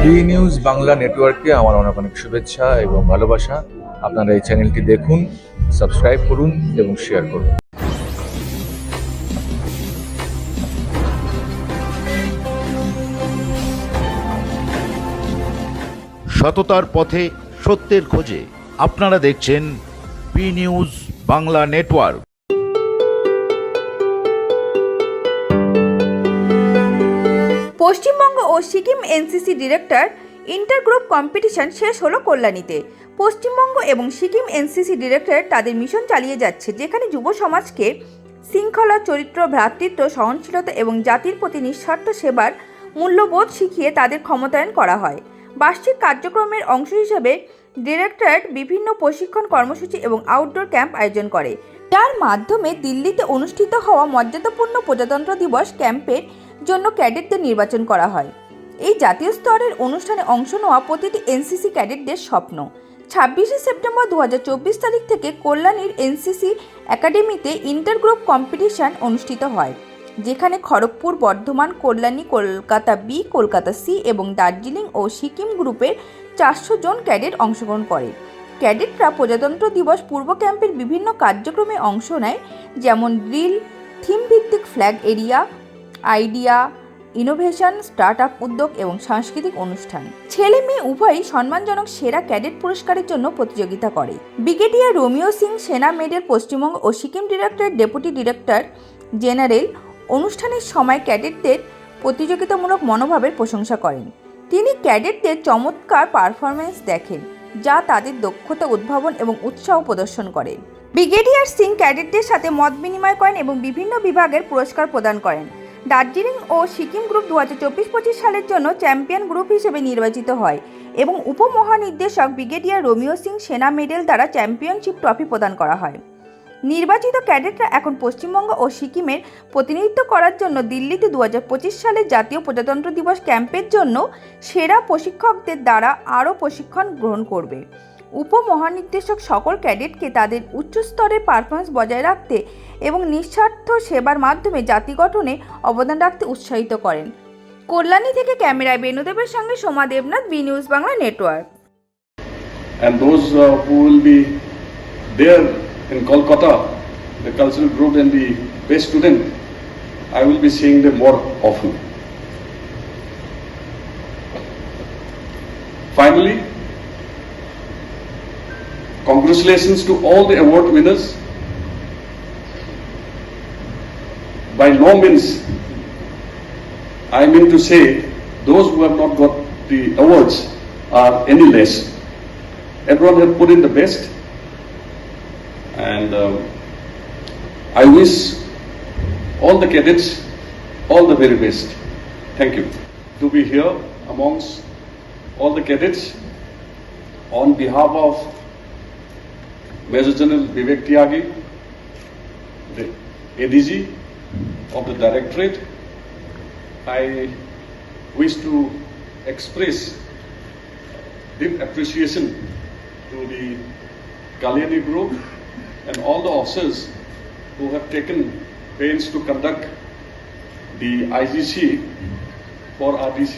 B news Bangla নেটওয়ার্কে আমার অনেক অনেক শুভেচ্ছা এবং ভালোবাসা। আপনারা এই চ্যানেলটি দেখুন, সাবস্ক্রাইব করুন এবং শেয়ার করুন। সততার পথে সত্যের খোঁজে আপনারা দেখছেন B news Bangla network. Paschimbanga ও Sikkim NCC director intergroup competition শেষ হলো কল্যাণীতে। পশ্চিমবঙ্গ এবং সিকিম এনসিসি ডিরেক্টর তাদের মিশন চালিয়ে যাচ্ছে, যেখানে যুব সমাজকে শৃঙ্খলা, চরিত্র, ভ্রাতৃত্ব, সহনশীলতা এবং জাতির প্রতি নিঃস্বার্থ সেবার মূল্যবোধ শিখিয়ে তাদের ক্ষমতায়ন করা হয়। বার্ষিক কার্যক্রমের অংশ হিসেবে ডিরেক্টরেট বিভিন্ন প্রশিক্ষণ কর্মসূচি এবং আউটডোর ক্যাম্প আয়োজন করে, যার মাধ্যমে দিল্লিতে অনুষ্ঠিত হওয়া মর্যাদাপূর্ণ প্রজাতন্ত্র দিবস ক্যাম্পের জন্য ক্যাডেটদের নির্বাচন করা হয়। এই জাতীয় স্তরের অনুষ্ঠানে অংশ নেওয়া প্রতিটি এনসিসি ক্যাডেটদের স্বপ্ন। 26শে সেপ্টেম্বর 2024 তারিখ থেকে কল্যাণীর এনসিসি একাডেমিতে ইন্টারগ্রুপ কম্পিটিশন অনুষ্ঠিত হয়, যেখানে খড়গপুর, বর্ধমান, কল্যাণী, কলকাতা বি, কলকাতা সি এবং দার্জিলিং ও সিকিম গ্রুপের 400 জন ক্যাডেট অংশগ্রহণ করে। ক্যাডেটরা প্রজাতন্ত্র দিবস পূর্ব ক্যাম্পের বিভিন্ন কার্যক্রমে অংশ নেয়, যেমন ড্রিল, থিম ভিত্তিক flag area, idea, innovation, start up উদ্যোগ এবং সাংস্কৃতিক অনুষ্ঠান। ছেলে মেয়ে উভয়ই সম্মানজনক সেরা ক্যাডেট পুরস্কারের জন্য প্রতিযোগিতা করে। Brigadier Romeo Singh, Sena medal, Paschimbanga ও Sikkim directorate deputy director general অনুষ্ঠানের সময় ক্যাডেটদের প্রতিযোগিতামূলক মনোভাবের প্রশংসা করেন। তিনি ক্যাডেটদের চমৎকার পারফরমেন্স দেখেন, যা তাদের দক্ষতা, উদ্ভাবন এবং উৎসাহ প্রদর্শন করে। ব্রিগেডিয়ার সিং ক্যাডেটদের সাথে মত বিনিময় করেন এবং বিভিন্ন বিভাগের পুরস্কার প্রদান করেন। দার্জিলিং ও সিকিম গ্রুপ 2024-25 সালের জন্য চ্যাম্পিয়ন গ্রুপ হিসেবে নির্বাচিত হয় এবং উপমহানির্দেশক brigadier Romeo Singh Sena medal দ্বারা চ্যাম্পিয়নশিপ ট্রফি প্রদান করা হয়। নির্বাচিত ক্যাডেটরা এখন পশ্চিমবঙ্গ ও সিকিমের প্রতিনিধিত্ব করার জন্য দিল্লিতে 2025 সালের জাতীয় প্রজাতন্ত্র দিবস ক্যাম্পের জন্য সেরা প্রশিক্ষকদের দ্বারা আরও প্রশিক্ষণ গ্রহণ করবে। উপমহানির্দেশক সকল ক্যাডেটকে তাদের উচ্চস্তরের পারফরমেন্স বজায় রাখতে এবং নিঃস্বার্থ সেবার মাধ্যমে জাতি গঠনে অবদান রাখতে উৎসাহিত করেন। কল্যাণী থেকে ক্যামেরায় বেনুদেবের সঙ্গে Soma Debnath, B news Bangla network. And those who will be there in Kolkata, the cultural group and the best student, I will be seeing them more often. Finally, congratulations to all the award winners. By no means I mean to say those who have not got the awards are any less. Everyone has put in the best, and I wish all the cadets all the very best. Thank you. To be here amongst all the cadets on behalf of Major General Vivek Tyagi, the ADG of the Directorate, I wish to express deep appreciation to the Kalyani Group and all the officers who have taken pains to conduct the IGC for RDC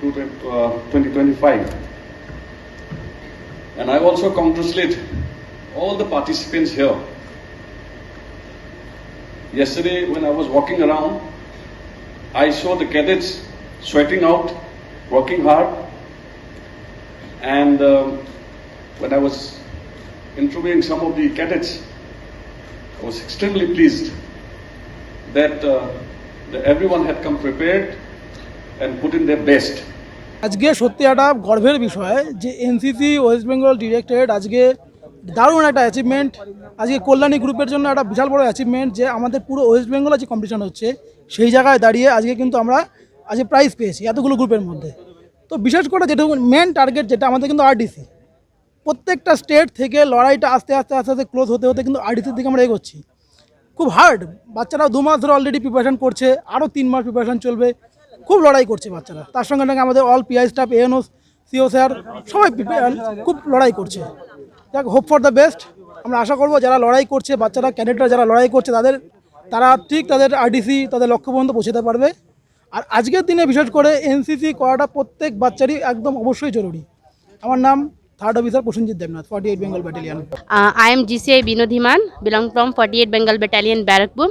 2025. And I also congratulate all the participants here. Yesterday when I was walking around, I saw the cadets sweating out, working hard, and when I was interviewing some of the cadets, I was extremely pleased that everyone had come prepared and put in their best. আজকে সত্যি একটা গর্বের বিষয় যে NCC West Bengal directorate আজকে দারুণ একটা achievement, আজকে কল্যাণী গ্রুপের জন্য একটা বিশাল বড় অ্যাচিভমেন্ট যে আমাদের পুরো ওয়েস্ট বেঙ্গলে যে কম্পিটিশন হচ্ছে সেই জায়গায় দাঁড়িয়ে আজকে কিন্তু আমরা আজকে প্রাইজ পেয়েছি এতগুলো গ্রুপের মধ্যে। তো বিশেষ করে যেটা মেন টার্গেট যেটা আমাদের কিন্তু আরডিসি, প্রত্যেকটা স্টেট থেকে লড়াইটা আস্তে আস্তে আস্তে আস্তে ক্লোজ হতে হতে কিন্তু আরডিসির দিকে আমরা এগোচ্ছি। খুব হার্ড, বাচ্চারা 2 মাস ধরে অলরেডি প্রিপারেশন করছে, আরও 3 মাস প্রিপারেশন চলবে, খুব লড়াই করছে বাচ্চারা। তার সঙ্গে সঙ্গে আমাদের all PI staff, ANO, CO sir সবাই খুব লড়াই করছে। যাক, হোপ ফর দ্য বেস্ট। আমরা আশা করব যারা লড়াই করছে, বাচ্চারা ক্যাডেটরা যারা লড়াই করছে তারা ঠিক তাদের আরডিসি তাদের লক্ষ্য পর্যন্ত পৌঁছাতে পারবে। আর আজকের দিনে বিশেষ করে এনসিসি করাটা প্রত্যেক বাচ্চারই একদম অবশ্যই জরুরি। আমার নাম 3rd officer Prosenjit Debnath, 48 Bengal battalion. I am GCI Binodhiman, belong from 48 Bengal Battalion, Barakpur,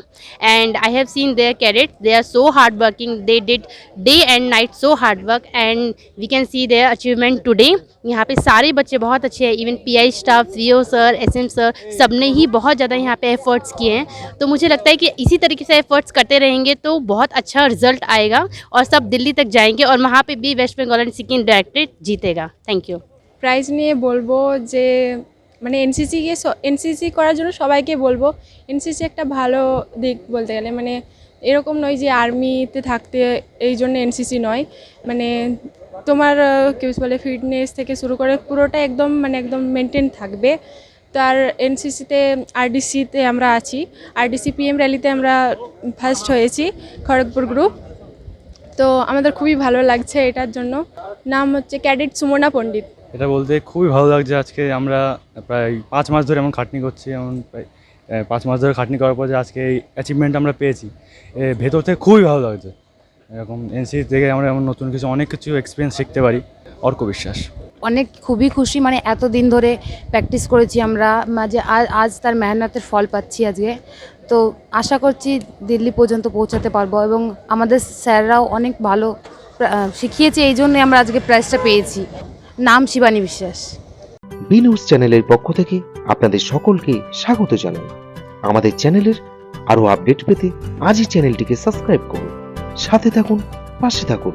and I have seen their cadets. They are so hardworking. They did day and night so hard work, and we can see their achievement today. यहाँ पे सारे बच्चे बहुत अच्छे हैं, even PI staff, VO sir, SM sir, सब ने ही बहुत ज़्यादा यहाँ पे एफर्ट्स किए हैं। तो मुझे लगता है कि इसी तरीके से एफर्ट्स करते रहेंगे तो बहुत अच्छा रिजल्ट आएगा और सब दिल्ली तक जाएंगे और वहाँ पे भी West Bengal and Sikkim directorate जीतेगा। Thank you. প্রাইজ নিয়ে বলবো যে মানে এনসিসি করার জন্য সবাইকে বলবো, এনসিসি একটা ভালো দিক বলতে গেলে, মানে এরকম নয় যে আর্মিতে থাকতে এই জন্য এনসিসি নয়, মানে তোমার কি বলে ফিটনেস থেকে শুরু করে পুরোটা একদম মানে একদম মেনটেন থাকবে। তার এনসিসিতে আরডিসিতে আমরা আছি, আরডিসি PM র্যালিতে আমরা ফার্স্ট হয়েছি খড়গপুর গ্রুপ, তো আমাদের খুবই ভালো লাগছে এটার জন্য। নাম হচ্ছে ক্যাডেট সুমনা পণ্ডিত। এটা বলতে খুবই ভালো লাগছে। আজকে আমরা প্রায় 5 মাস ধরে এমন খাটনি করছি, এমন প্রায় 5 মাস ধরে খাটনি করার পর যে আজকে এই অ্যাচিভমেন্ট আমরা পেয়েছি, ভেতর থেকে খুবই ভালো লাগছে। এরকম এনসিসি থেকে আমরা এমন নতুন কিছু অনেক কিছু এক্সপিরিয়েন্স শিখতে পারি। অর্ক বিশ্বাস। অনেক খুবই খুশি, মানে এতদিন ধরে প্র্যাকটিস করেছি আমরা, মাঝে আজ তার মেহনতের ফল পাচ্ছি আজকে। তো আশা করছি দিল্লি পর্যন্ত পৌঁছাতে পারবো এবং আমাদের স্যাররাও অনেক ভালো শিখিয়েছে, এই জন্যই আমরা আজকে প্রাইজটা পেয়েছি। নাম শিবানী বিশ্বাস। বি নিউজ চ্যানেলের পক্ষ থেকে আপনাদের সকলকে স্বাগত জানাই। আমাদের চ্যানেলের আরো আপডেট পেতে আজই চ্যানেলটিকে সাবস্ক্রাইব করুন, সাথে থাকুন, পাশে থাকুন।